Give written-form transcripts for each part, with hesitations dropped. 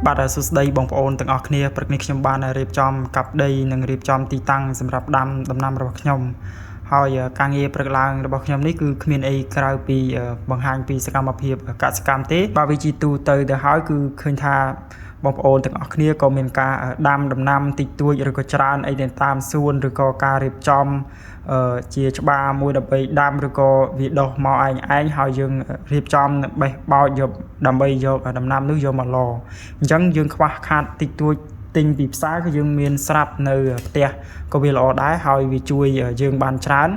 បាទសួស្តីបងប្អូនទាំងអស់គ្នាព្រឹកនេះខ្ញុំបានរៀបចំកាប់ដីនិងរៀបចំទីតាំងសម្រាប់ដាំដំណាំរបស់ខ្ញុំហើយការងារព្រឹកឡើងរបស់ខ្ញុំនេះគឺគ្មានអីក្រៅពីបង្ហាញពីសកម្មភាពកសិកម្មទេបើវាជាទូទៅហើយគឺឃើញថាបងប្អូនទាំងអស់គ្នាក៏មានការដាំដំណាំតិចតួចឬក៏ច្រើនអីតាមសួនឬក៏ការរៀបចំជាច្បារមួយដើម្បីដាំឬក៏វាដុះមកឯងហើយយើងរៀបចំបេះបោចយកដើម្បីយកដំណាំនោះយកមកឡអញ្ចឹងយើងខ្វះខាតតិចតួចទិញពីផ្សារគឺយើងមានស្រាប់នៅផ្ទះក៏វាល្អដែរហើយវាជួយយើងបានច្រើន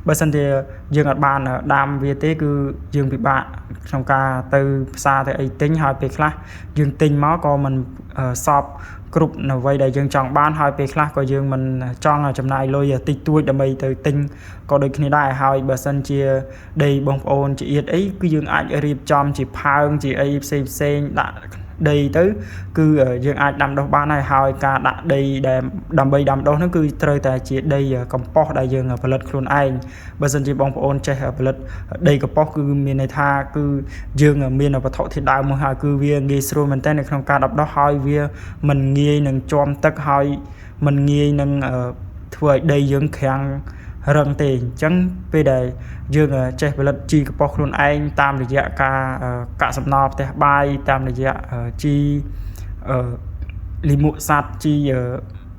បើសិនជាយើងអត់បានដាំវាទេគឺយើងពិបាកក្នុងការទៅផ្សារទៅអីទិញហើយពេលខ្លះយើងទិញមកក៏មិនសពគ្រប់នៅអ្វីដែលយើងចង់បានហើយពេលខ្លះក៏យើងមិនចង់ចំណាយលុយតិចតួចដើម្បីទៅទិញក៏ដូចគ្នាដែរហើយបើសិនជាដីបងប្អូនជាអៀតអីគឺយើងអាចរៀបចំជាផើងជាអីផ្សេងដាក់ដីទៅគឺយើងអាចដាំដុះបានហើយការដាក់ដីដែលដើម្បីដាំដុះនោះគឺត្រូវតែជាដីកំប៉ុស្តដែលយើងផលិតខ្លួនឯងបើសិនជាបងប្អូនចេះផលិតដីកំប៉ុស្តគឺមានន័យថាគឺយើងមានវត្ថុធាតុដើមមកហើយគឺវាងាយស្រួលមែនទែននៅក្នុងការដាំដុះហើយវាមិនងាយនឹងជាំទឹកហើយមិនងាយនឹងធ្វើឲ្យដីយើងក្រាំងរឹងទេអញ្ចឹងពេលដែលយើងចេះផលិតជីកំប៉ុស្តខ្លួនឯងតាមរយៈការកាកសំណល់ផ្ទះបាយតាមរយៈជីលីមួកសัตว์ជី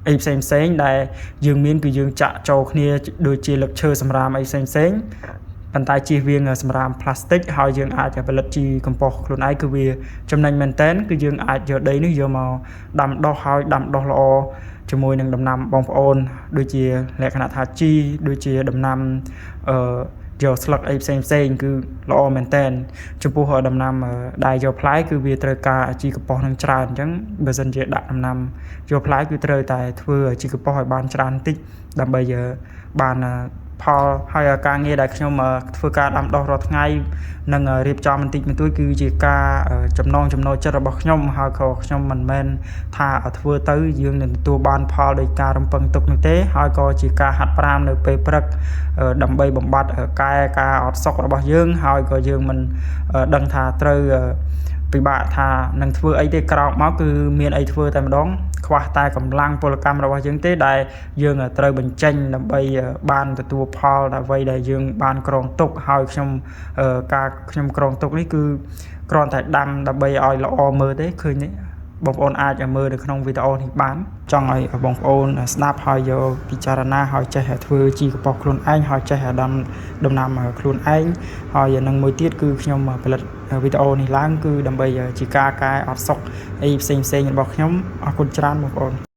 អីផ្សេងដែលយើងមានគឺយើងចាក់ចូលគ្នាដូចជាលឹកឈើសម្រាមអីផ្សេងប៉ុន្តែជៀសវាងសម្រាមផ្លាស្ទិកហើយយើងអាចផលិតជីកំប៉ុស្តខ្លួនឯងគឺវាចំណេញមែនទែនគឺយើងអាចយកដីនេះយកមកដាំដុះហើយដាំដុះល្អជាមួយនឹងដំណាំបងប្អូនដូចជាលក្ខណៈថាជីដូចជាដំណាំយកស្លឹកអីផ្សេងគឺល្អមែនតើចំពោះដំណាំដែលយកផ្លែគឺវាត្រូវការជីកំប៉ុស្តនឹងច្រើនអញ្ចឹងបើសិនជាដាក់ដំណាំយកផ្លែគឺត្រូវតែធ្វើជីកំប៉ុស្តឲ្យបានច្រើនបន្តិចដើម្បីបានផលហើយការងារដែលខ្ញុំធ្វើការដាំដុះរាល់ថ្ងៃនិងរៀបចំបន្តិចបន្តួចគឺជាការចំណងចំណូលចិត្តរបស់ខ្ញុំហើយក៏ខ្ញុំមិនមែនថាធ្វើទៅយើងនឹងទទួលបានផលដោយការរំពឹងទុកនោះទេហើយក៏ជាការហាត់ប្រាណនៅពេលព្រឹកដើម្បីបំបត្តិការអត់សុខរបស់យើងហើយក៏យើងមិនដឹងថាត្រូវពិបាកថានឹងធ្វើអីទេក្រោកមកគឺមានអីធ្វើតែម្ដងខ្វះតែកម្លាំងពលកម្មរបស់យើងទេដែលយើងត្រូវបញ្ចេញដើម្បីបានទទួលផលអ្វីដែលយើងបានក្រងទុកហើយខ្ញុំក្រងទុកនេះគឺគ្រាន់តែដាំដើម្បីឲ្យល្អមើលទេឃើញទេបងប្អូនអាចមើលនៅក្នុងវីដេអូនេះបានចង់ឲ្យបងប្អូនស្ដាប់ហើយយកពិចារណាហើយចេះធ្វើជីកំប៉ុស្តខ្លួនឯងហើយចេះដាំដំណាំខ្លួនឯងហើយនឹងមួយទៀតគឺខ្ញុំផលិតវីដេអូនេះឡើងគឺដើម្បីជាការកែអត់សុខអីផ្សេងរបស់ខ្ញុំអរគុណច្រើនបងប្អូន